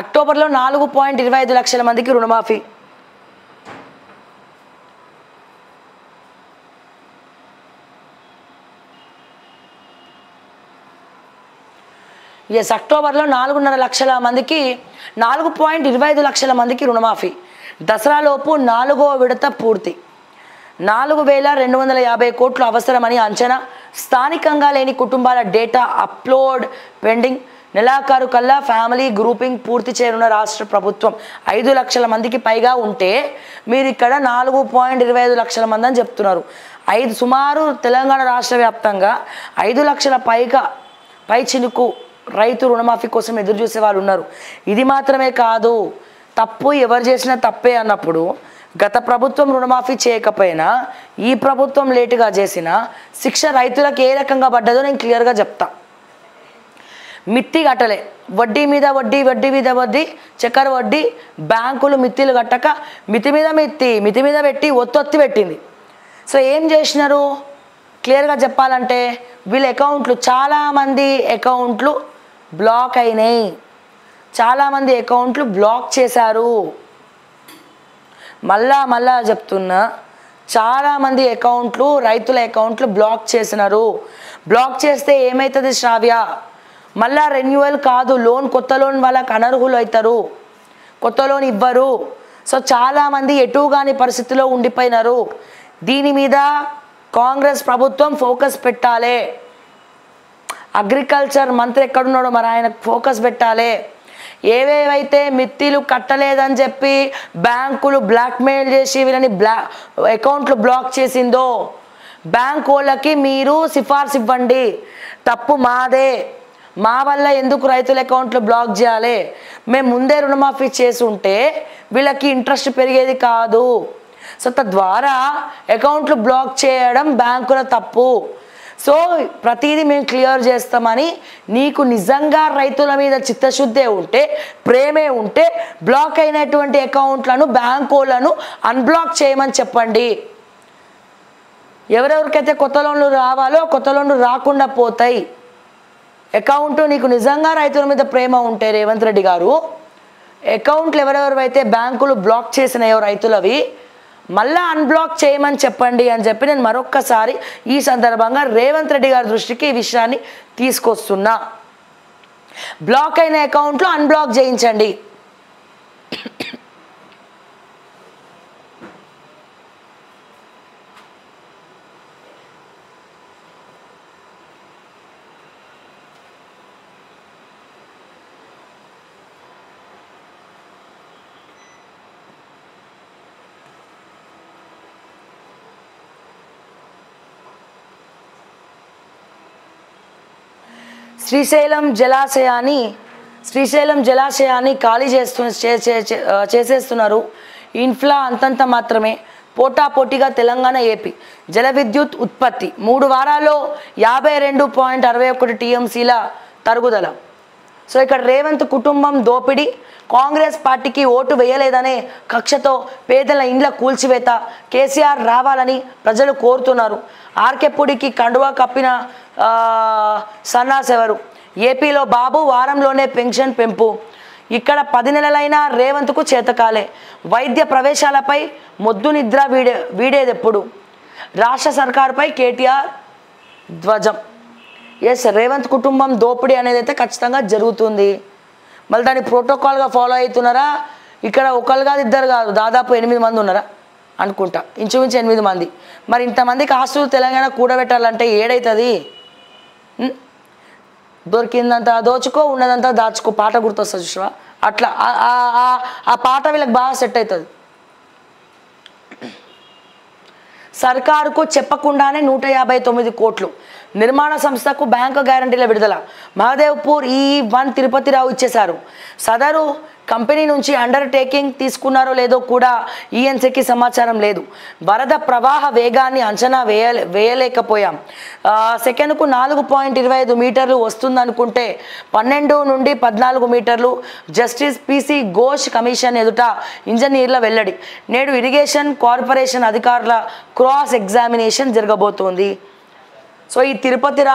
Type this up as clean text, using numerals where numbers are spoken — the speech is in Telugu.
అక్టోబర్లో 4.25 లక్షల మందికి రుణమాఫీ. అక్టోబర్లో 4.5 లక్షల మందికి 4.25 లక్షల మందికి రుణమాఫీ. దసరాలోపు 4వ విడత పూర్తి. 4,250 కోట్లు అవసరమని అంచనా. స్థానికంగా లేని కుటుంబాల డేటా అప్లోడ్ పెండింగ్. నెలాఖరు కల్లా ఫ్యామిలీ గ్రూపింగ్ పూర్తి చేయనున్న రాష్ట్ర ప్రభుత్వం. 5 లక్షల మందికి పైగా ఉంటే మీరు ఇక్కడ 4.25 లక్షల మంది అని చెప్తున్నారు. సుమారు తెలంగాణ రాష్ట్ర వ్యాప్తంగా 5 లక్షల పై చినుకు రైతు రుణమాఫీ కోసం ఎదురు చూసే వాళ్ళు ఉన్నారు. ఇది మాత్రమే కాదు, తప్పు ఎవరు చేసినా తప్పే అన్నప్పుడు గత ప్రభుత్వం రుణమాఫీ చేయకపోయినా ఈ ప్రభుత్వం లేటుగా చేసిన శిక్ష రైతులకు ఏ రకంగా పడ్డదో నేను క్లియర్గా చెప్తా. మిత్తి కట్టలే, వడ్డీ మీద వడ్డీ, వడ్డీ మీద వడ్డీ, చక్కెర వడ్డీ. బ్యాంకులు మిత్తిలు కట్టక మితి మీద పెట్టి ఒత్తొత్తి పెట్టింది. సో ఏం చేసినారు క్లియర్గా చెప్పాలంటే వీళ్ళ అకౌంట్లు, చాలామంది అకౌంట్లు బ్లాక్ అయినాయి, చాలామంది అకౌంట్లు బ్లాక్ చేశారు. మళ్ళా చెప్తున్నా, చాలామంది అకౌంట్లు, రైతుల అకౌంట్లు బ్లాక్ చేసినారు. బ్లాక్ చేస్తే ఏమవుతుంది శ్రావ్య? మళ్ళా రెన్యువల్ కాదు, కొత్త లోన్ వాళ్ళకి అనర్హులు అవుతారు, కొత్త లోన్ ఇవ్వరు. సో చాలామంది ఎటుగాని పరిస్థితిలో ఉండిపోయినారు. దీని మీద కాంగ్రెస్ ప్రభుత్వం ఫోకస్ పెట్టాలి. అగ్రికల్చర్ మంత్రి ఎక్కడున్నాడో మరి ఆయనకు ఫోకస్ పెట్టాలి. ఏవేవైతే మిత్తిలు కట్టలేదని చెప్పి బ్యాంకులు బ్లాక్మెయిల్ చేసి వీళ్ళని అకౌంట్లు బ్లాక్ చేసిందో బ్యాంక్ వాళ్ళకి మీరు సిఫార్సు ఇవ్వండి. తప్పు మాదే, మా వల్ల ఎందుకు రైతుల అకౌంట్లు బ్లాక్ చేయాలి? మేము ముందే రుణమాఫీ చేసి ఉంటే వీళ్ళకి ఇంట్రెస్ట్ పెరిగేది కాదు. సో తద్వారా అకౌంట్లు బ్లాక్ చేయడం బ్యాంకుల తప్పు. సో ప్రతిదీ మేము క్లియర్ చేస్తామని, నీకు నిజంగా రైతుల మీద చిత్తశుద్ధే ఉంటే, ప్రేమే ఉంటే బ్లాక్ అయినటువంటి అకౌంట్లను బ్యాంకులను అన్బ్లాక్ చేయమని చెప్పండి. ఎవరెవరికైతే కొత్త లోన్లు రావాలో కొత్త లోన్లు రాకుండా పోతాయి. అకౌంట్ నీకు నిజంగా రైతుల మీద ప్రేమ ఉంటే రేవంత్ రెడ్డి గారు, అకౌంట్లు ఎవరెవరైతే బ్యాంకులు బ్లాక్ చేసినాయో రైతులవి మళ్ళా అన్బ్లాక్ చేయమని చెప్పండి అని చెప్పి నేను మరొక్కసారి ఈ సందర్భంగా రేవంత్ రెడ్డి గారి దృష్టికి ఈ విషయాన్ని తీసుకొస్తున్నా. బ్లాక్ అయిన అకౌంట్లు అన్బ్లాక్ చేయించండి. శ్రీశైలం జలాశయాన్ని ఖాళీ చేసేస్తున్నారు. ఇన్ఫ్లా అంతంత మాత్రమే. పోటాపోటీగా తెలంగాణ ఏపీ జల విద్యుత్ ఉత్పత్తి 3 వారాల్లో 52.61 టీఎంసీల తరుగుదల. సో ఇక్కడ రేవంత్ కుటుంబం దోపిడీ, కాంగ్రెస్ పార్టీకి ఓటు వేయలేదనే కక్షతో పేదల ఇండ్ల కూల్చివేత. కేసీఆర్ రావాలని ప్రజలు కోరుతున్నారు. ఆర్కెప్పుడికి కండువా కప్పిన సన్నాసెవరు? ఏపీలో బాబు వారంలోనే పెన్షన్ పెంపు. ఇక్కడ 10 నెలలైనా రేవంత్కు చేతకాలే. వైద్య ప్రవేశాలపై మొద్దు నిద్ర వీడేదెప్పుడు? రాష్ట్ర సర్కారుపై కేటీఆర్ ధ్వజం. రేవంత్ కుటుంబం దోపిడీ అనేది అయితే ఖచ్చితంగా జరుగుతుంది. మళ్ళీ దాన్ని ప్రోటోకాల్గా ఫాలో అవుతున్నారా? ఇక్కడ ఒకరు కాదు, ఇద్దరు కాదు, దాదాపు 8 మంది ఉన్నారా అనుకుంటా, ఇంచుమించు 8 మంది. మరి ఇంతమందికి ఆస్తులు తెలంగాణ కూడబెట్టాలంటే ఏడవుతుంది? దొరికిందంతా దోచుకో, ఉన్నదంతా దాచుకో పాట గుర్తొస్తుంది చూసావా? అట్లా ఆ పాట వీళ్ళకి బాగా సెట్ అవుతుంది. సర్కారుకు చెప్పకుండానే 159 కోట్లు. నిర్మాణ సంస్థకు బ్యాంకు గ్యారంటీల విడుదల. మహదేవ్పూర్ E1 తిరుపతిరావు ఇచ్చేశారు. సదరు కంపెనీ నుంచి అండర్టేకింగ్ తీసుకున్నారో లేదో కూడా ఈఎన్సీకి సమాచారం లేదు. వరద ప్రవాహ వేగాన్ని అంచనా వేయలేకపోయాం. సెకనుకు 4.25 మీటర్లు వస్తుందనుకుంటే 12 నుండి 14 మీటర్లు. జస్టిస్ పిసి ఘోష్ కమిషన్ ఎదుట ఇంజనీర్ల వెల్లడి. నేడు ఇరిగేషన్ కార్పొరేషన్ అధికారుల క్రాస్ ఎగ్జామినేషన్ జరగబోతోంది. సో ఈ తిరుపతిరావు